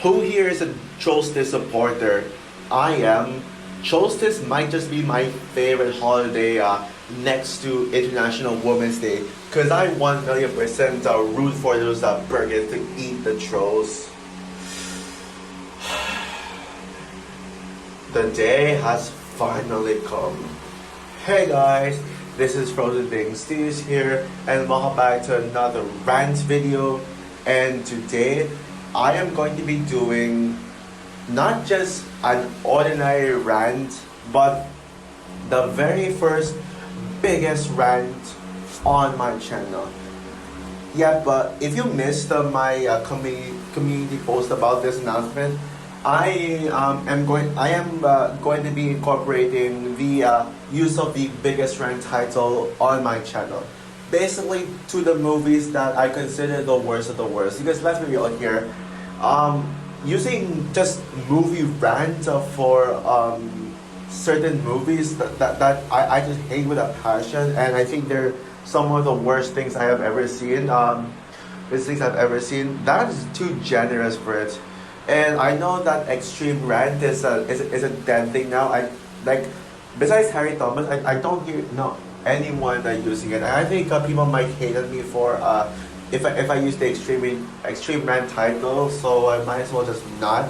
Who here is a Solstice supporter? I am. Solstice might just be my favorite holiday next to International Women's Day because I 1,000,000% root for those burgers to eat the trolls. The day has finally come. Hey guys, this is Frozen Things Steve's here and welcome back to another rant video. And today I am going to be doing not just an ordinary rant, but the very first biggest rant on my channel. Yeah, but if you missed my community post about this announcement, I am going to be incorporating the use of the biggest rant title on my channel, basically to the movies that I consider the worst of the worst. Because let's be real here, using just movie rant for certain movies that I just hate with a passion, and I think they're some of the worst things I have ever seen. That is too generous for it. And I know that extreme rant is a dead thing now. I like, besides Harry Thomas, I don't hear anyone using it. And I think people might hate at me for if I use the extreme rant title, so I might as well just not.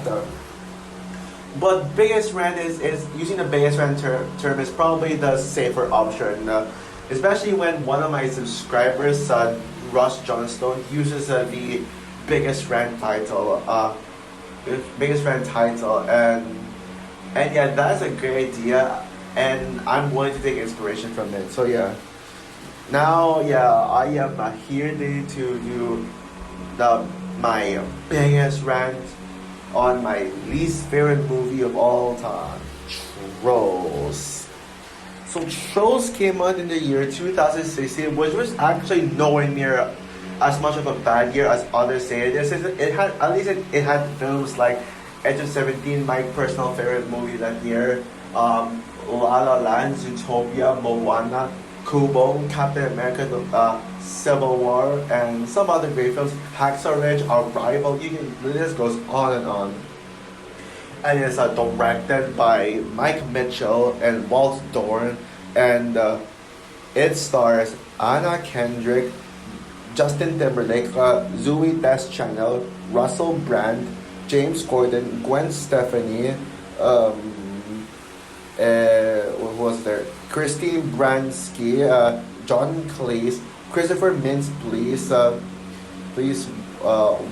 But biggest rant is using the biggest rant term is probably the safer option, especially when one of my subscribers, Ross Johnstone, uses the biggest rant title. And yeah, that's a great idea, and I'm going to take inspiration from it. So yeah, now I am here today to do my biggest rant on my least favorite movie of all time, Trolls. So Trolls came out in the year 2016, which was actually nowhere near as much of a bad year as others say it is. It had, at least it had films like Edge of 17, my personal favorite movie that year, La La Land, Zootopia, Moana, Kubo, Captain America, Civil War, and some other great films, Hacksaw Ridge, Arrival. The list goes on and on. And it's directed by Mike Mitchell and Walt Dorn, and it stars Anna Kendrick, Justin Timberlake, Zooey Deschanel, Russell Brand, James Corden, Gwen Stefani, who was there? Christine Baranski, John Cleese, Christopher Mintz,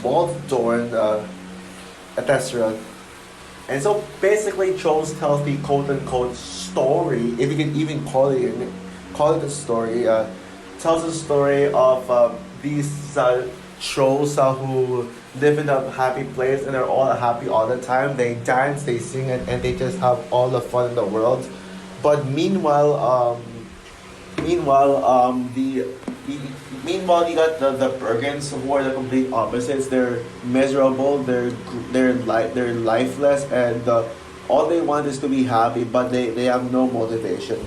Walt Dorn, etc. And so basically, Trolls tells the quote-unquote story, if you can even call it a story. Tells the story of these trolls who live in a happy place and are all happy all the time. They dance, they sing, and they just have all the fun in the world. But meanwhile, you got the Bergens, who are the complete opposites. They're miserable. They're lifeless, and all they want is to be happy, but they have no motivation.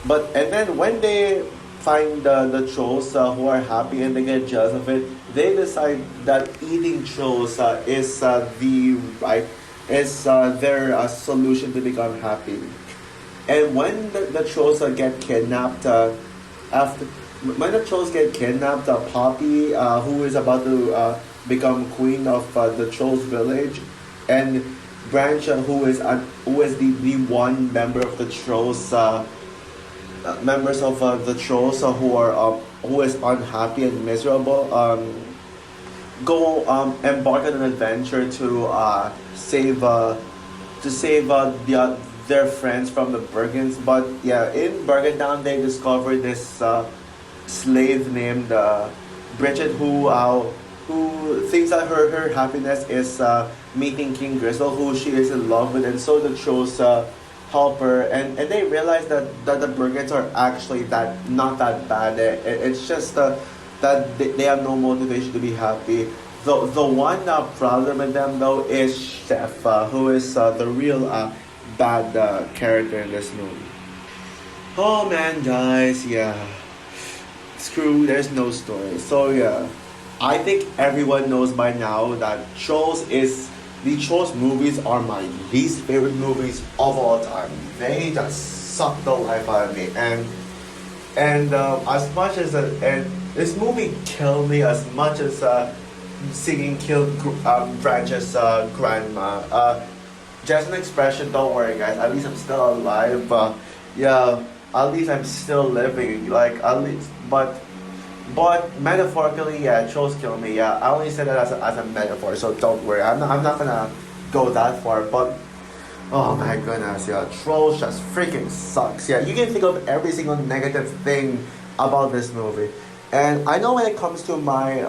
And then when they find the trolls who are happy and they get jealous of it, they decide that eating trolls is their solution to become happy. And when the trolls get kidnapped, Poppy, who is about to become queen of the trolls village, and Branch, who is the one member of the trolls. Members of the trolls who is unhappy and miserable, go embark on an adventure to save their friends from the Bergens. But yeah, in Bergentown they discover this slave named Bridget, who thinks that her happiness is meeting King Gristle, who she is in love with, and so the trolls help her, and they realize that the Bergens are actually not that bad. It's just that they have no motivation to be happy. The one problem with them though is Chef, who is the real bad character in this movie. Oh man, guys, yeah. Screw, there's no story. So yeah, I think everyone knows by now that Trolls is The Trolls movies are my least favorite movies of all time. They just suck the life out of me, and as much as and this movie killed me as much as singing killed Branch's grandma. Just an expression. Don't worry, guys. At least I'm still alive. Yeah, at least I'm still living. Like at least, but metaphorically, yeah, trolls kill me. Yeah, I only said that as a metaphor, so don't worry. I'm not gonna go that far. But oh my goodness, yeah, trolls just freaking sucks. Yeah, you can think of every single negative thing about this movie, and I know when it comes to my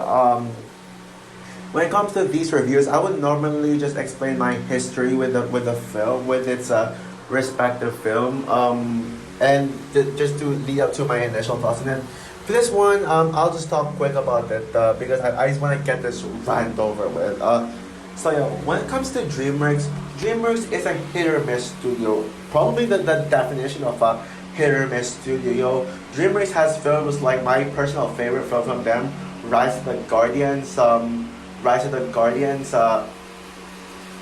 when it comes to these reviews, I would normally just explain my history with the film, with its respective film, and just to lead up to my initial thoughts. And then for this one, I'll just talk quick about it because I just want to get this rant over with. So yeah, when it comes to DreamWorks, DreamWorks is a hit or miss studio. Probably the definition of a hit or miss studio. DreamWorks has films like my personal favorite film from them, Rise of the Guardians,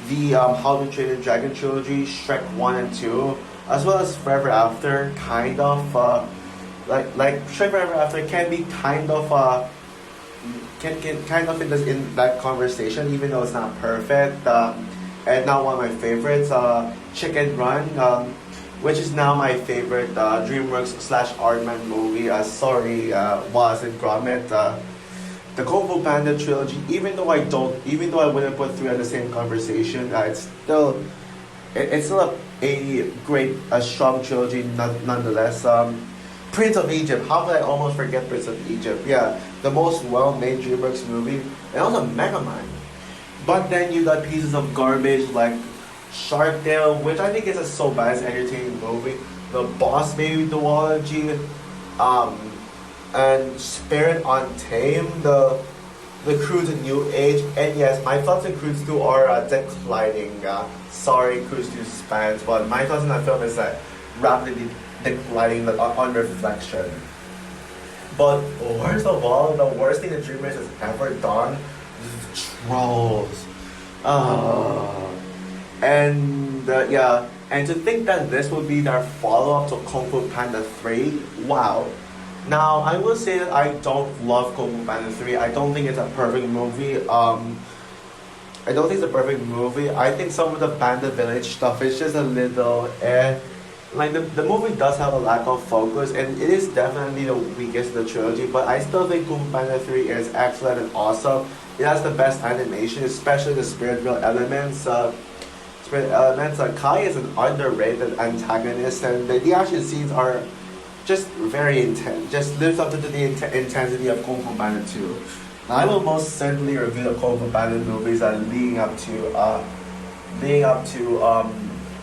the How to Train Your Dragon trilogy, Shrek 1 and 2, as well as Forever After, kind of, like Shrek Forever After can be kind of, can kind of in that conversation, even though it's not perfect, and now one of my favorites, Chicken Run, which is now my favorite DreamWorks slash Aardman movie. Sorry, Wallace and Gromit. The Kung Fu Panda trilogy, even though I wouldn't put three on the same conversation, it's still a great, a strong trilogy nonetheless. Prince of Egypt, how could I almost forget Prince of Egypt? Yeah, the most well-made DreamWorks movie, and also Megamind. But then you got pieces of garbage like Shark Tale, which I think is a so bad as entertaining movie. The Boss Baby duology, and Spirit Untamed, the Cruise in New Age, and yes, my thoughts on Cruise 2 are declining. Sorry, Cruise 2's fans, but my thoughts on that film is rapidly declining on reflection. But worst of all, the worst thing that DreamWorks has ever done is Trolls. Yeah, and to think that this would be their follow-up to Kung Fu Panda 3, wow. Now, I will say that I don't love Kung Fu Panda 3. I don't think it's a perfect movie. I don't think it's a perfect movie. I think some of the Panda Village stuff is just a little like the movie does have a lack of focus, and it is definitely the weakest of the trilogy, but I still think Kung Fu Panda 3 is excellent and awesome. It has the best animation, especially the spirit real elements. Kai is an underrated antagonist, and the action scenes are just very intense. Just lives up to the intensity of Kung Fu Panda 2. Now, I will most certainly review the Kung Fu Panda movies that are leading up to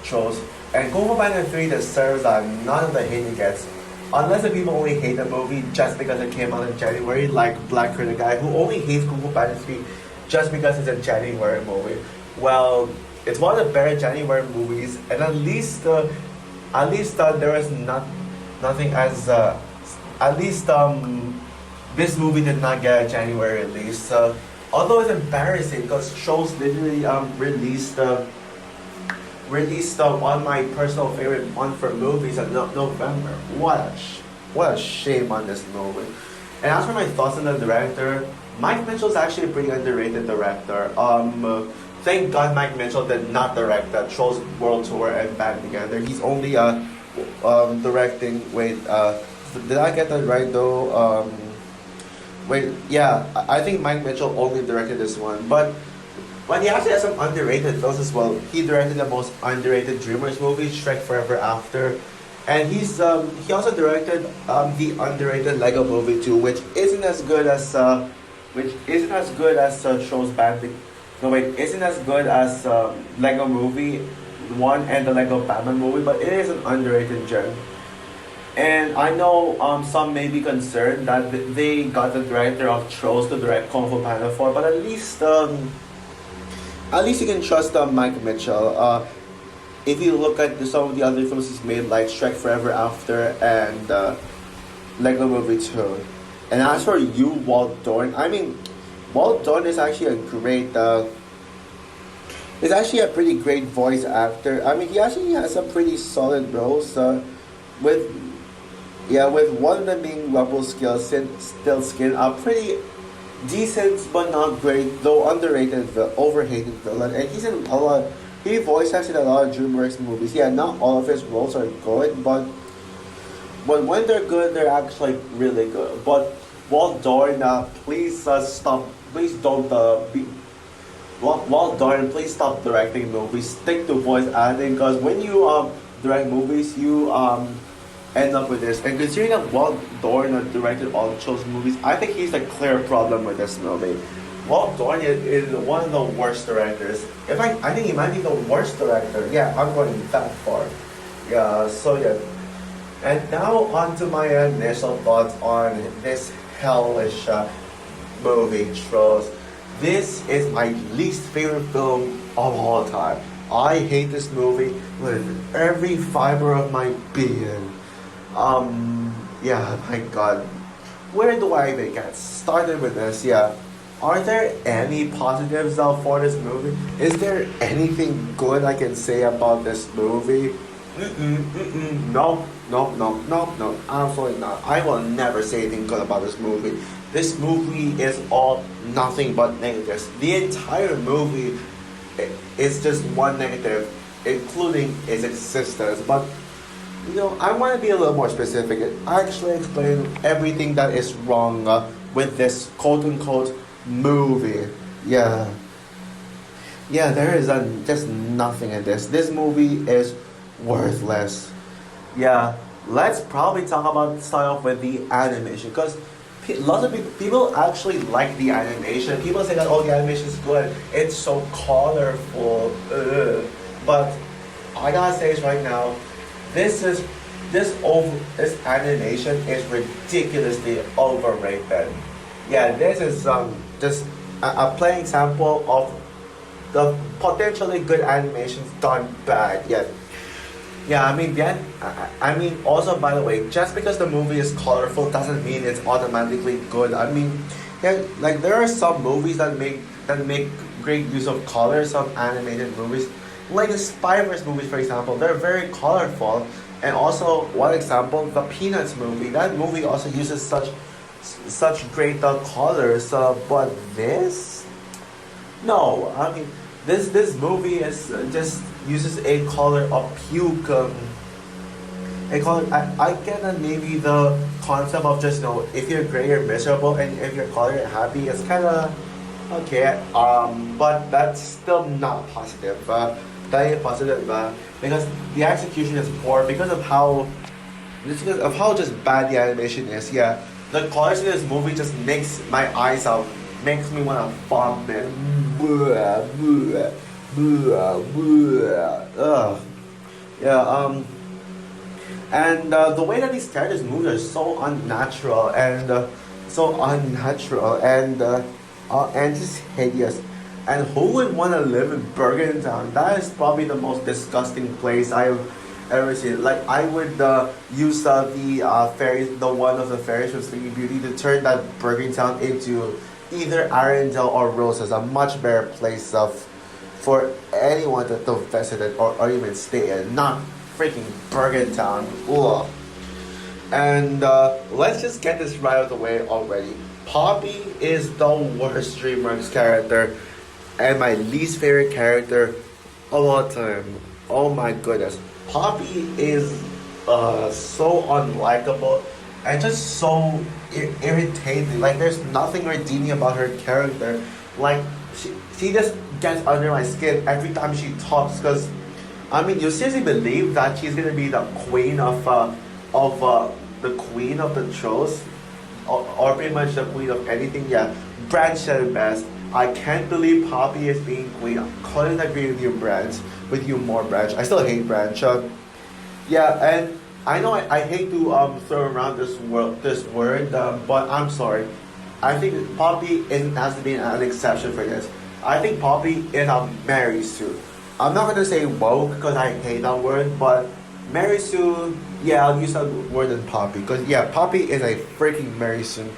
Trolls. And Kung Fu Panda 3 deserves none of the hate it gets. Unless the people only hate the movie just because it came out in January, like Black Critic Guy, who only hates Kung Fu Panda 3 just because it's a January movie. Well, it's one of the better January movies, and at least there is nothing as at least this movie did not get a January release. Although it's embarrassing because Trolls literally released on my personal favorite month for movies in November. What a shame on this movie. And as for my thoughts on the director, Mike Mitchell is actually a pretty underrated director. Thank God Mike Mitchell did not direct the Trolls World Tour and Band Together. He's only directing. Wait, did I get that right though? Wait, yeah, I think Mike Mitchell only directed this one, but he actually has some underrated films as well. He directed the most underrated DreamWorks movie, Shrek Forever After, and he also directed the underrated Lego Movie 2, which isn't as good as Trolls Band. No wait, isn't as good as Lego Movie 1 and the Lego Batman movie, but it is an underrated gem. And I know some may be concerned that they got the director of Trolls to direct Kung Fu Panda 4, but at least you can trust Mike Mitchell. If you look at some of the other films he's made, like Shrek Forever After and Lego Movie 2. And as for you, Walt Thorne, I mean, Walt Thorne is actually a great He's actually a pretty great voice actor. I mean, he actually has some pretty solid roles. With with one of them being Rubble Still Skin, a pretty decent but not great, though underrated, overhated villain. And he's in a lot. He voice acts in a lot of DreamWorks movies. Yeah, not all of his roles are good, but when they're good, they're actually really good. But Walt Doran, please stop. Please don't be. Walt Doran, please stop directing movies. Stick to voice acting, because when you direct movies, you end up with this. And considering that Walt Doran directed all the children's movies, I think he's the clear problem with this movie. Walt Doran is one of the worst directors. In fact, I think he might be the worst director. Yeah, I'm going that far. Yeah, so yeah. And now on to my initial thoughts on this hellish movie, Trolls. This is my least favorite film of all time. I hate this movie with every fiber of my being. Yeah, my god. Where do I even get started with this? Yeah. Are there any positives for this movie? Is there anything good I can say about this movie? No, absolutely not. I will never say anything good about this movie. This movie is all nothing but negatives. The entire movie is just one negative, including its existence. But I want to be a little more specific. I actually explain everything that is wrong with this quote-unquote movie. Yeah, there is just nothing in this. This movie is worthless. Yeah, let's probably start off with the animation, because lots of people actually like the animation. People say that, oh, the animation is good, it's so colorful. But I gotta say this right now, this animation is ridiculously overrated. Yeah, this is just a plain example of the potentially good animations done bad. Yeah. I mean, also, by the way, just because the movie is colorful doesn't mean it's automatically good. I mean, yeah, like there are some movies that make great use of color. Some animated movies, like the Spy-Verse movies, for example, they're very colorful. And also, one example, the Peanuts movie. That movie also uses such great colors. But this, no, I mean, this movie is just uses a color of puke. A color. I get that maybe the concept of just if you're gray you're miserable, and if you're color you're happy. It's kind of okay. But that's still not positive. That ain't positive. Because the execution is poor, because of how just bad the animation is. Yeah, the colors in this movie just makes my eyes out, makes me want to vomit. Ugh. Yeah. And the way that these characters move are so unnatural and just hideous. And who would want to live in Bergen Town? That is probably the most disgusting place I've ever seen. Like, I would use the ferries, the one of the ferries from Sleeping Beauty, to turn that Bergen Town into either Arendelle or Roses, a much better place for anyone to visit it or even stay in. Not freaking Bergen Town. Ugh. And let's just get this right out of the way already. Poppy is the worst DreamWorks character and my least favorite character of all time. Oh my goodness. Poppy is so unlikable and just so irritating. Like, there's nothing redeeming about her character. Like, she just gets under my skin every time she talks, because I mean, you seriously believe that she's gonna be the queen of the queen of the trolls, or pretty much the queen of anything? Yeah, Branch said it best. I can't believe Poppy is being queen. I couldn't agree with you, Branch. I still hate Branch. Yeah, and I know I hate to throw around this word, but I'm sorry. I think Poppy has to be an exception for this. I think Poppy is a Mary Sue. I'm not gonna say woke because I hate that word, but Mary Sue, yeah, I'll use that word than Poppy, because yeah, Poppy is a freaking Mary Sue.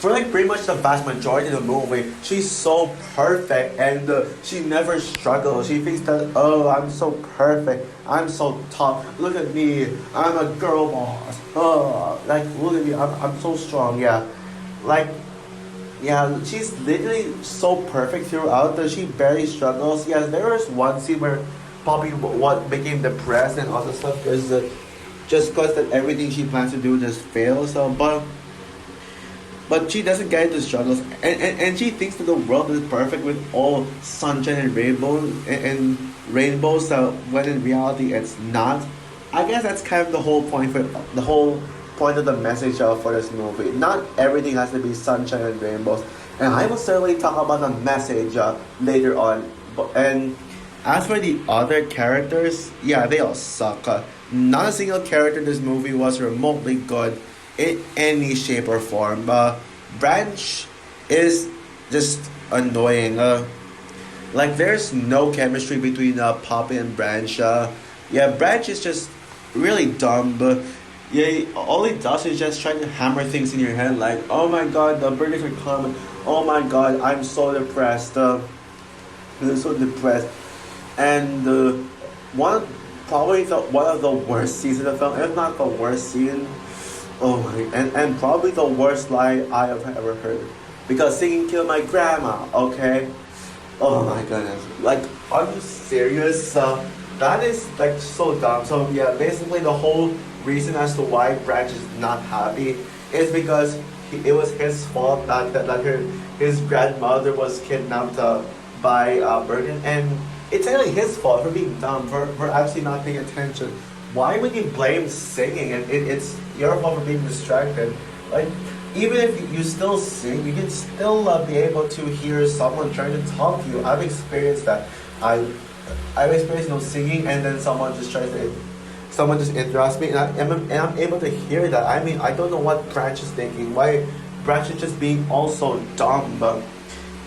for like pretty much the vast majority of the movie, she's so perfect and she never struggles. She thinks that, oh, I'm so perfect, I'm so tough. Look at me, I'm a girl boss. Oh, like look at me, I'm so strong. Yeah, like yeah, she's literally so perfect throughout that she barely struggles. Yes, there was one scene where Poppy what became depressed and all the stuff because just because that everything she plans to do just fails. So, but she doesn't get into struggles, and she thinks that the world is perfect with all sunshine and rainbows. So when in reality it's not. I guess that's kind of the whole point for the whole point of the message for this movie. Not everything has to be sunshine and rainbows, and I will certainly talk about the message later on. And as for the other characters, yeah, they all suck. Not a single character in this movie was remotely good in any shape or form. Branch is just annoying. Like there's no chemistry between Poppy and Branch. Yeah, Branch is just really dumb. But yeah, all he does is just try to hammer things in your head. Like, oh my god, the burgers are coming. Oh my god, I'm so depressed. I'm so depressed. And probably one of the worst scenes in the film, if not the worst scene. Oh my, and probably the worst lie I have ever heard. Because singing killed my grandma, okay? Oh my goodness. Like, are you serious? That is like so dumb. So yeah, basically the whole reason as to why Branch is not happy is because it was his fault that his grandmother was kidnapped by Bergen, and it's actually his fault for being dumb, for actually not paying attention. Why would you blame singing? And it's your fault for being distracted. Like, even if you still sing, you can still be able to hear someone trying to talk to you. I've experienced that. I've experienced singing, and then someone just interrupts me, and I'm able to hear that. I mean, I don't know what Branch is thinking. Why Branch is just being also dumb.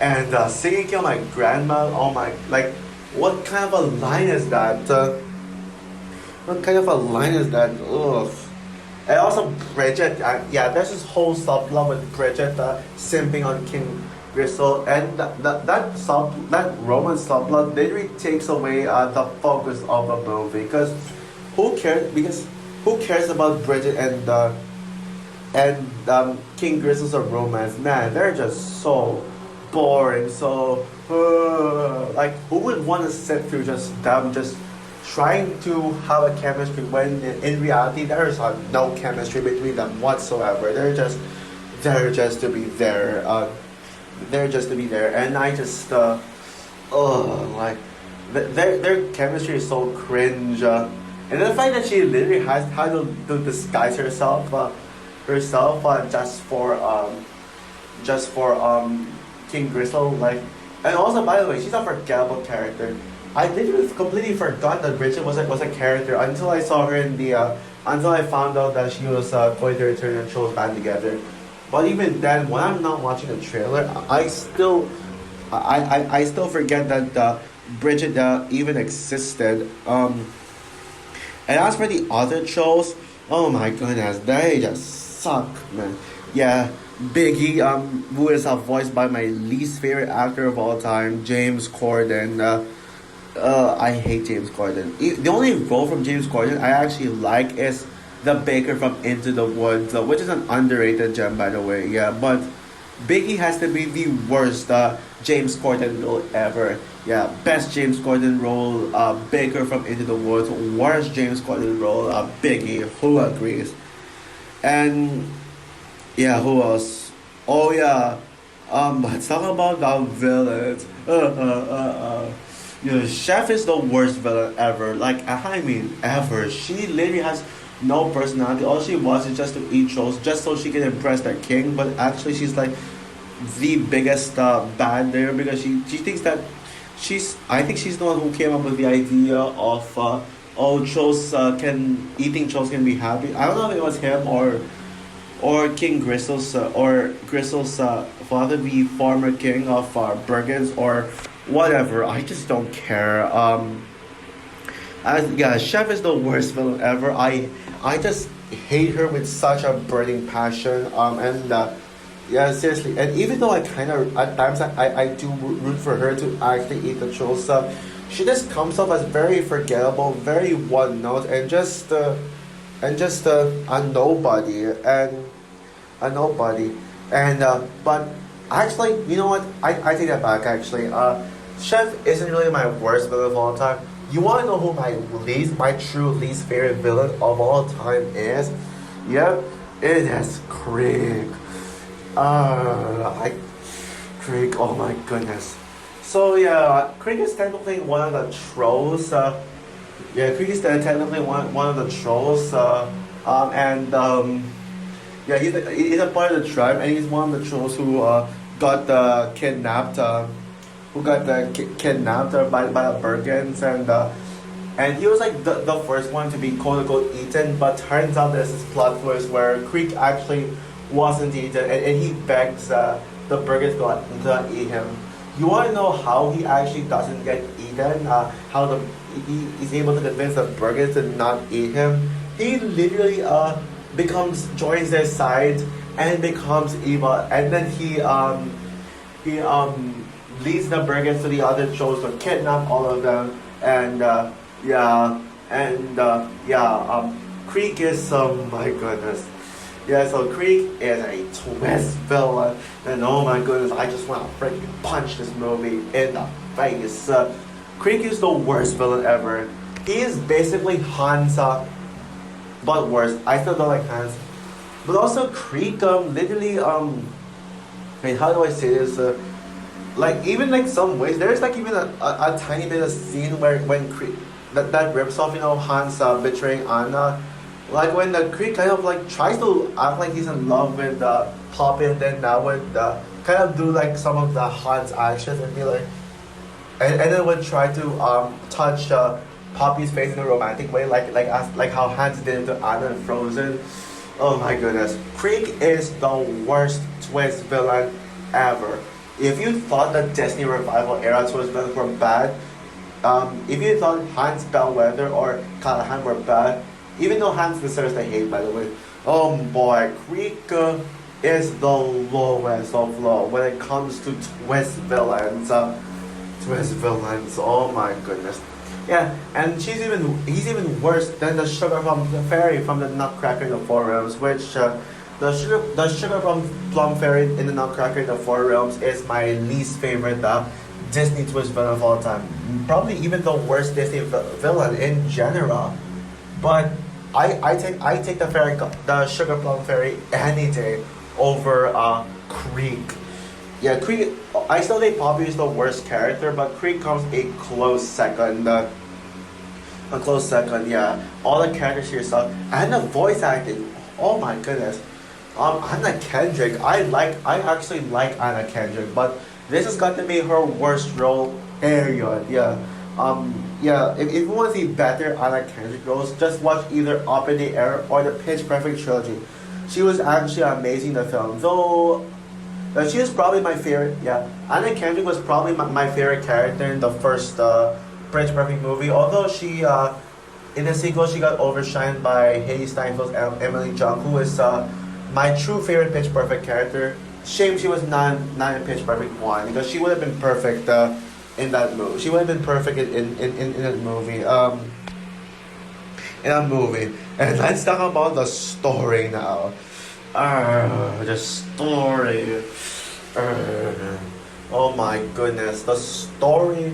And singing kill my grandma. Oh my, like, what kind of a line is that? What kind of a line is that? Ugh. And also Bridget, yeah, there's this whole subplot with Bridget simping on King Gristle, and that romance subplot literally takes away the focus of the movie. Because who cares? Because who cares about Bridget and King Gristle's romance? Man, they're just so boring. So like, who would want to sit through just them just trying to have a chemistry when in reality there is no chemistry between them whatsoever. They're just to be there. They're just to be there, and I just like their chemistry is so cringe. And the fact that she literally has had to disguise herself just for King Gristle, like. And also, by the way, she's a forgettable character. I literally completely forgot that Bridget was a character until I saw her in the until I found out that she was going to return and Trolls band together. But even then, when I'm not watching the trailer, I still forget that Bridget even existed. And as for the other Trolls, oh my goodness, they just suck, man. Yeah. Biggie, who is voiced by my least favorite actor of all time, James Corden. I hate James Corden. The only role from James Corden I actually like is the baker from Into the Woods, which is an underrated gem, by the way. Yeah, but Biggie has to be the worst James Corden role ever. Yeah, best James Corden role, Baker from Into the Woods. Worst James Corden role, Biggie. Who agrees? And yeah, who else? Oh yeah, let's talk about the villains. Chef is the worst villain ever. Like, I mean, ever. She literally has no personality. All she wants is just to eat trolls, just so she can impress the king. But actually, she's like the biggest bad there, because she thinks that I think she's the one who came up with the idea of trolls eating trolls can be happy. I don't know if it was him or King Gristle's father, the former king of Bergens, or whatever. I just don't care. Yeah, Chef is the worst villain ever. I just hate her with such a burning passion. Yeah, seriously. And even though I kind of at times I do root for her to actually eat the troll stuff, she just comes off as very forgettable, very one note, and just a nobody a nobody. And but actually, you know what? I take that back. Actually, Chef isn't really my worst villain of all time. You want to know who my true least favorite villain of all time is? Yep, it is Krieg. I Krieg. Oh my goodness. So yeah, Krieg is technically one of the trolls. Yeah, Krieg is technically one of the trolls. And yeah, he's a part of the tribe, and he's one of the trolls who got kidnapped. Who got kidnapped by the Bergens, and he was like the first one to be quote unquote eaten. But turns out there's this plot twist where Krieg actually wasn't eaten, and he begs the Bergens to not eat him. You want to know how he actually doesn't get eaten? How he is able to convince the Bergens to not eat him? He literally joins their side and becomes evil, and then he leads the Bergens to the other trolls to kidnap all of them, and yeah, and Krieg is, oh my goodness. Yeah, so Krieg is a twist villain, and oh my goodness, I just want to freaking punch this movie in the face. Krieg is the worst villain ever. He is basically Hans, but worse. I still don't like Hans. But also Krieg, literally, wait, how do I say this? Like, even like some ways, there's like even a tiny bit of scene where when Krieg, that rips off, you know, Hans betraying Anna. Like when the Krieg kind of like tries to act like he's in love with Poppy, and then now would kind of do like some of the Hans actions and be like, and then would try to touch Poppy's face in a romantic way, like how Hans did it to Anna in Frozen. Oh my goodness, Krieg is the worst twist villain ever. If you thought the Disney revival era twist villains were bad, if you thought Hans Bellwether or Callahan were bad, even though Hans deserves the hate, by the way, oh boy, Krieg is the lowest of low when it comes to twist villains. Twist villains, oh my goodness. Yeah, and he's even worse than the sugar plum fairy from the Nutcracker in the Four Realms, which the sugar plum fairy in the Nutcracker in the Four Realms is my least favorite Disney twist villain of all time. Probably even the worst Disney villain in general. But I take the sugar plum fairy any day over Krieg. Yeah, Krieg. I still think Poppy is the worst character, but Krieg comes a close second. A close second, yeah. All the characters here suck, and the voice acting. Oh my goodness. Anna Kendrick. I actually like Anna Kendrick, but this has got to be her worst role. Period. Yeah. Yeah. If you want to see better Anna Kendrick roles, just watch either Up in the Air or the Pitch Perfect trilogy. She was actually amazing in the film, though. She is probably my favorite. Yeah, Anna Kendrick was probably my favorite character in the first Pitch Perfect movie. Although she, in the sequel, she got overshined by Hailee Steinfeld's Emily Jung, who is my true favorite Pitch Perfect character. Shame she was not in Pitch Perfect 1, because she would have been perfect in that movie. She would have been perfect in that movie. In a movie. And let's talk about the story now. The story. Oh my goodness, the story.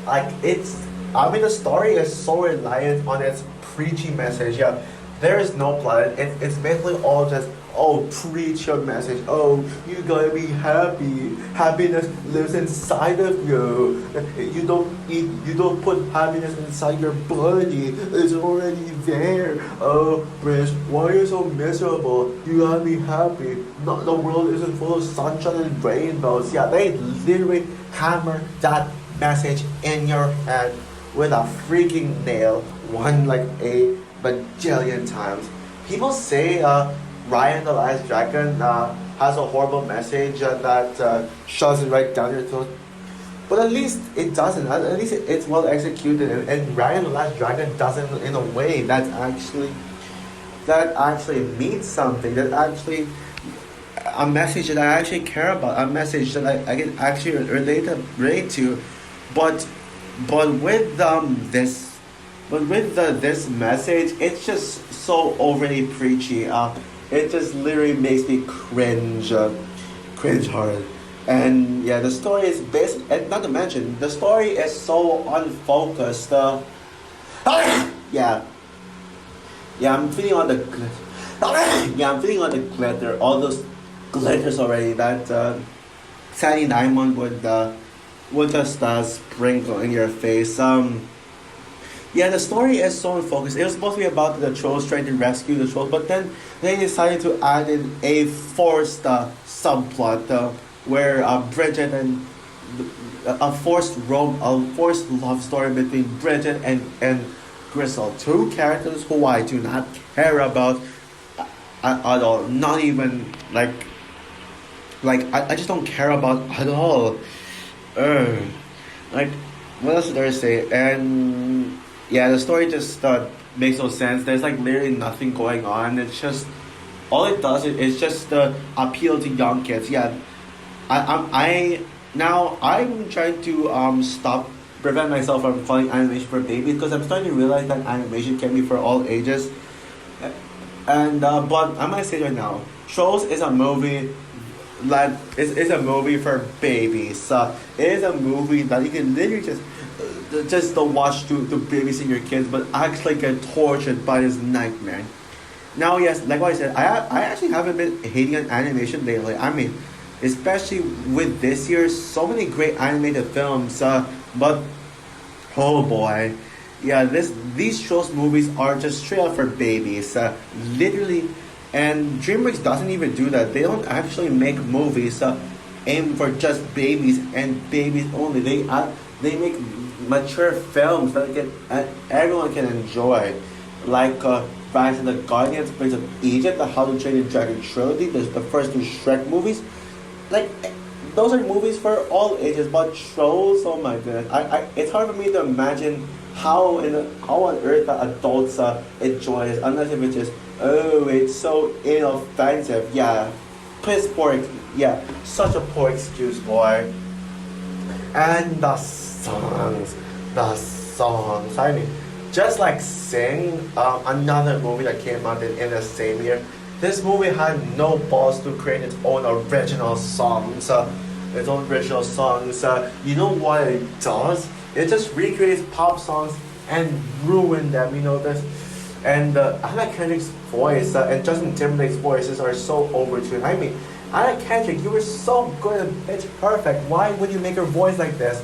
Like the story is so reliant on its preachy message. Yeah, there is no plot. It's basically all just, oh, preach your message. Oh, you gotta be happy. Happiness lives inside of you. You don't put happiness inside your body. It's already there. Oh, Bridge, why are you so miserable? You gotta be happy. No, the world isn't full of sunshine and rainbows. Yeah, they literally hammer that message in your head with a freaking nail, one like a bajillion times. People say Ryan the Last Dragon has a horrible message that shoves it right down your throat. But at least it doesn't. At least it's well executed, and Ryan the Last Dragon does it in a way that actually means something. That actually a message that I actually care about, a message that I can actually relate to, but with this message, it's just so overly preachy. It just literally makes me cringe hard. And yeah, the story is based, and not to mention, the story is so unfocused. Yeah, yeah, I'm feeling all the yeah, I'm feeling all the glitter, all those glitters already that Sandy Diamond would just sprinkle in your face. Yeah, the story is so unfocused. It was supposed to be about the trolls trying to rescue the trolls, but then they decided to add in a forced subplot where Bridget and a forced love story between Bridget and Grisel, two characters who I do not care about at all. Not even I just don't care about at all. Ugh. Like, what else did I say? And yeah, the story just makes no sense. There's like literally nothing going on. It's just all it does is just appeal to young kids. Yeah, I now I'm trying to stop prevent myself from calling animation for babies because I'm starting to realize that animation can be for all ages. And but I might say right now, Trolls is a movie that is a movie for babies. It is a movie that you can literally just don't watch to babysit your kids, but actually get tortured by this nightmare. Now, yes, like what I said, I actually haven't been hating on animation lately. I mean, especially with this year, so many great animated films. But oh boy, yeah, these shows movies are just straight up for babies. Literally, and DreamWorks doesn't even do that. They don't actually make movies aimed for just babies and babies only. They make mature films that everyone can enjoy, like Rise of the Guardians, Prince of Egypt, the How to Train Your Dragon trilogy, the first two Shrek movies. Like, those are movies for all ages, but Trolls, oh my goodness, it's hard for me to imagine how on earth the adults enjoy this, unless if it's just, oh, it's so inoffensive. Yeah, piss poor, yeah, such a poor excuse, boy. And the songs. I mean, just like Sing, another movie that came out in the same year. This movie had no balls to create its own original songs. You know what it does? It just recreates pop songs and ruin them. You know this. And Anna Kendrick's voice and Justin Timberlake's voices are so overtuned. I mean, Anna Kendrick, you were so good and Pitch Perfect. Why would you make her voice like this?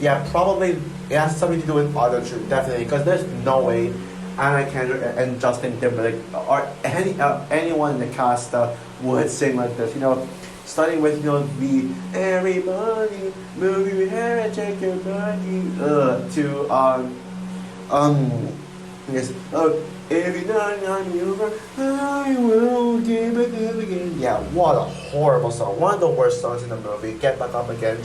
Yeah, probably it has something to do with auto-tune, definitely, because there's no way Anna Kendrick and Justin Timberlake or anyone in the cast would sing like this. You know, starting with the everybody move your hair and shake your body to yes every night I'm over I will give it again. Yeah, what a horrible song. One of the worst songs in the movie. Get Back Up Again.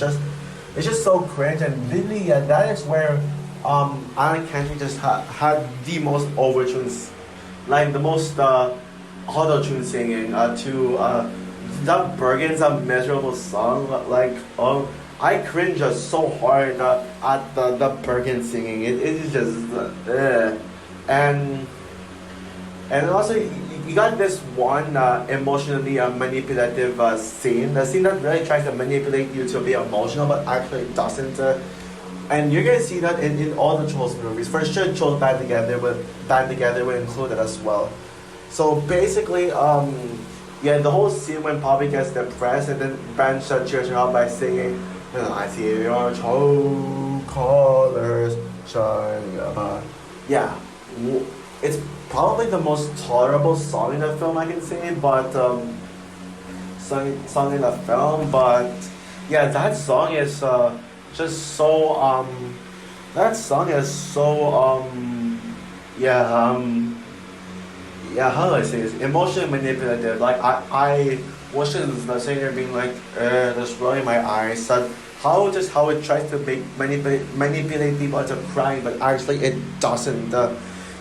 It's just so cringe, and really, yeah, that is where Anna Kendrick just had the most overtunes, like the most auto-tune singing to Doug Bergen's miserable song. Like, I cringe just so hard at the Bergen singing. It is just and also you got this one emotionally manipulative scene. The scene that really tries to manipulate you to be emotional, but actually doesn't. And you're gonna see that in all the Trolls movies. For sure, Trolls Band Together will include it as well. So basically, yeah, the whole scene when Poppy gets depressed and then Branch cheers her up by singing, I see your true colors shining. Yeah, it's probably the most tolerable song in the film, I can say, but song in the film, but yeah, that song is just so that song is so yeah, how do I say this? Emotionally manipulative. Like I was just sitting there being like, just rolling my eyes. How it tries to manipulate people into crying, but actually it doesn't.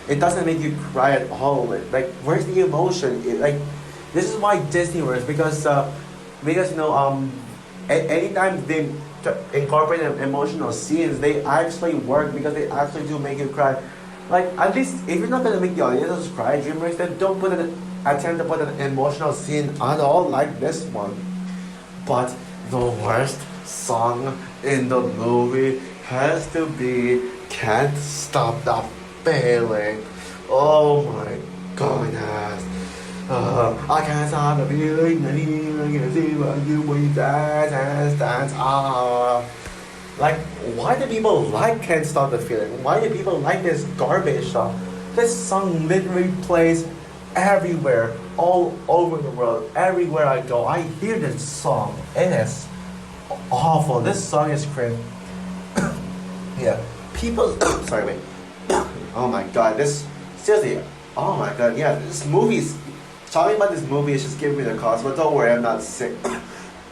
It doesn't make you cry at all. Like, where's the emotion? Like, this is why Disney works, because because anytime they incorporate emotional scenes, they actually work because they actually do make you cry. Like, at least if you're not gonna make the audience cry, dreamers, then don't attempt to put an emotional scene at all like this one. But the worst song in the movie has to be "Can't Stop the Feeling." Oh my goodness. I can't stop the feeling, I can see what you when you dance. Like, why do people like Can't Stop the Feeling? Why do people like this garbage song? This song literally plays everywhere, all over the world. Everywhere I go, I hear this song. It is awful. This song is cringe. Yeah, people. Sorry, wait. Oh my god, this seriously. Oh my god, yeah, this movie's talking about this movie is just giving me the cause. But don't worry, I'm not sick.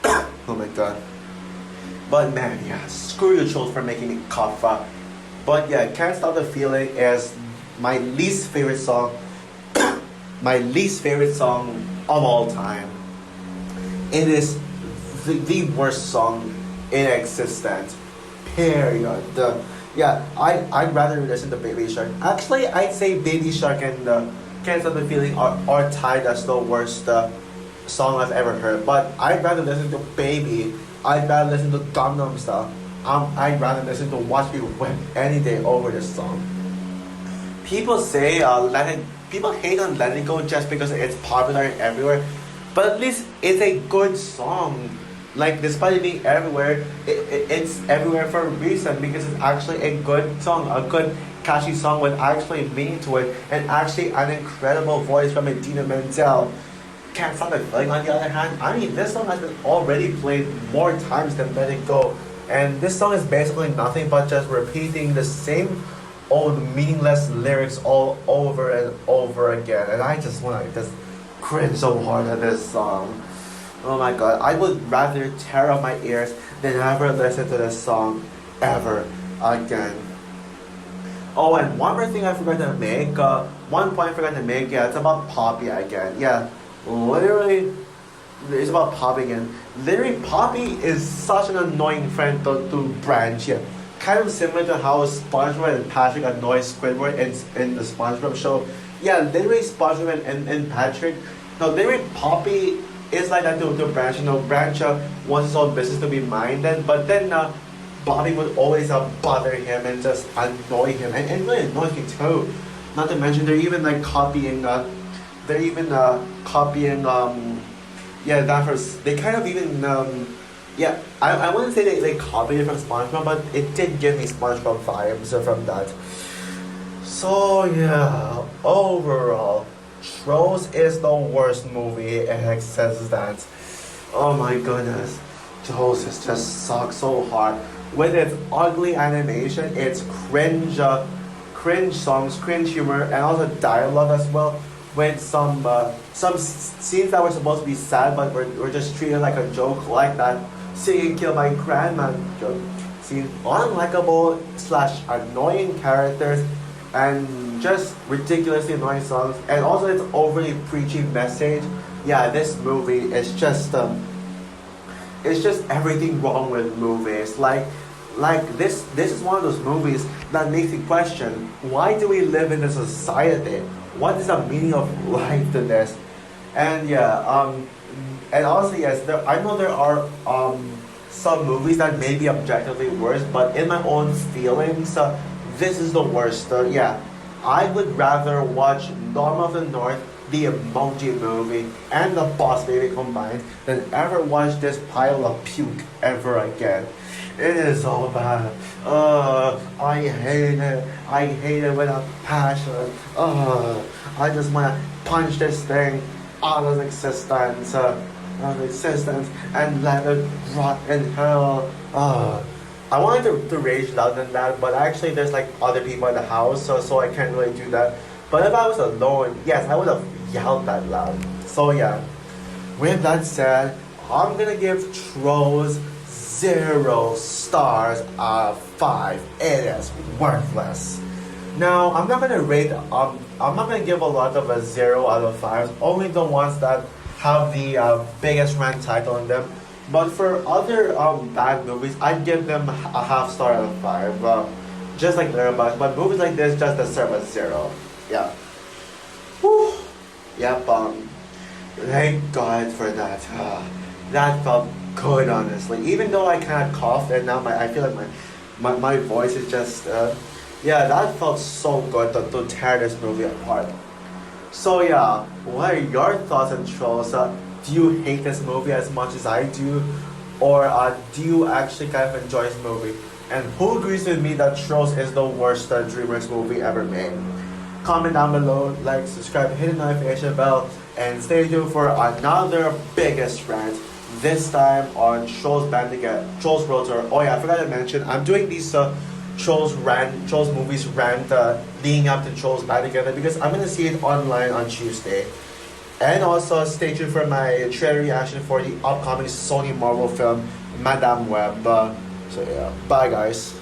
Oh my god. But man, yeah, screw you trolls for making me cough up. But yeah, Can't Stop the Feeling is my least favorite song. My least favorite song of all time. It is the worst song in existence. Period. I'd rather listen to Baby Shark. Actually, I'd say Baby Shark and Can't Stop the Feeling are tied as the worst song I've ever heard. But I'd rather listen to Baby. I'd rather listen to Gangnam Style. I'd rather listen to Watch Me Whip any day over this song. People say people hate on Let It Go just because it's popular everywhere, but at least it's a good song. Like, despite it being everywhere, it's everywhere for a reason, because it's actually a good song, a good catchy song with actually meaning to it, and actually an incredible voice from Idina Menzel. Can't Stop the Feeling, on the other hand, I mean, this song has been already played more times than Let It Go, and this song is basically nothing but just repeating the same old meaningless lyrics all over and over again, and I just want to just cringe so hard at this song. Oh my god, I would rather tear up my ears than ever listen to this song ever again. Oh, and one more thing I forgot to make, one point I forgot to make, yeah, it's about Poppy again. Yeah, literally, it's about Poppy again. Literally, Poppy is such an annoying friend to Branch, yeah. Kind of similar to how SpongeBob and Patrick annoy Squidward in the SpongeBob show. Yeah, literally SpongeBob and Patrick. No, literally Poppy is like that to Branch. Branch wants his own business to be minded, but then Bobby would always bother him and just annoy him, and really annoys me too. Not to mention they're even like copying. Yeah, that first. They kind of even. Yeah, I wouldn't say they copied it from SpongeBob, but it did give me SpongeBob vibes from that. So yeah, overall, Trolls is the worst movie in existence. Oh my goodness, Trolls just sucks so hard. With its ugly animation, its cringe songs, cringe humor, and also dialogue as well. With some scenes that were supposed to be sad, but were just treated like a joke, like that "Singing Kill My Grandma" joke. See, unlikable / annoying characters, and just ridiculously annoying songs, and also its overly preachy message. Yeah, this movie is just it's just everything wrong with movies. Like this is one of those movies that makes you question, why do we live in this society? What is the meaning of life to this? And yeah, and also yes, I know there are some movies that may be objectively worse, but in my own feelings, this is the worst. Yeah, I would rather watch Norm of the North, the Emoji Movie, and the Boss Baby combined than ever watch this pile of puke ever again. It is so bad. I hate it. I hate it with a passion. I just want to punch this thing out of existence. And let it rot in hell. I wanted to rage louder than that, but actually there's like other people in the house, so I can't really do that. But if I was alone, yes, I would have yelled that loud. So yeah, with that said, I'm gonna give Trolls 0 stars out of 5. It is worthless. Now, I'm not gonna rate, I'm not gonna give a lot of a 0 out of 5, only the ones that have the biggest rank title in them. But for other bad movies, I'd give them a half star out of five. Just like Letterboxd, but movies like this just deserve a zero. Yeah. Whew. Yep. Thank God for that. That felt good, honestly. Even though I kind of coughed and now I feel like my voice is just yeah, that felt so good to tear this movie apart. So yeah, what are your thoughts on Trolls? Do you hate this movie as much as I do, or do you actually kind of enjoy this movie? And who agrees with me that Trolls is the worst DreamWorks movie ever made? Comment down below, like, subscribe, hit the notification bell, and stay tuned for another biggest rant. This time on Trolls Bandicoot, Trolls World Tour. Oh yeah, I forgot to mention, I'm doing these Trolls movies rant leading up to Trolls Bandicoot because I'm gonna see it online on Tuesday. And also stay tuned for my trailer reaction for the upcoming Sony Marvel film Madame Web. So yeah, bye guys.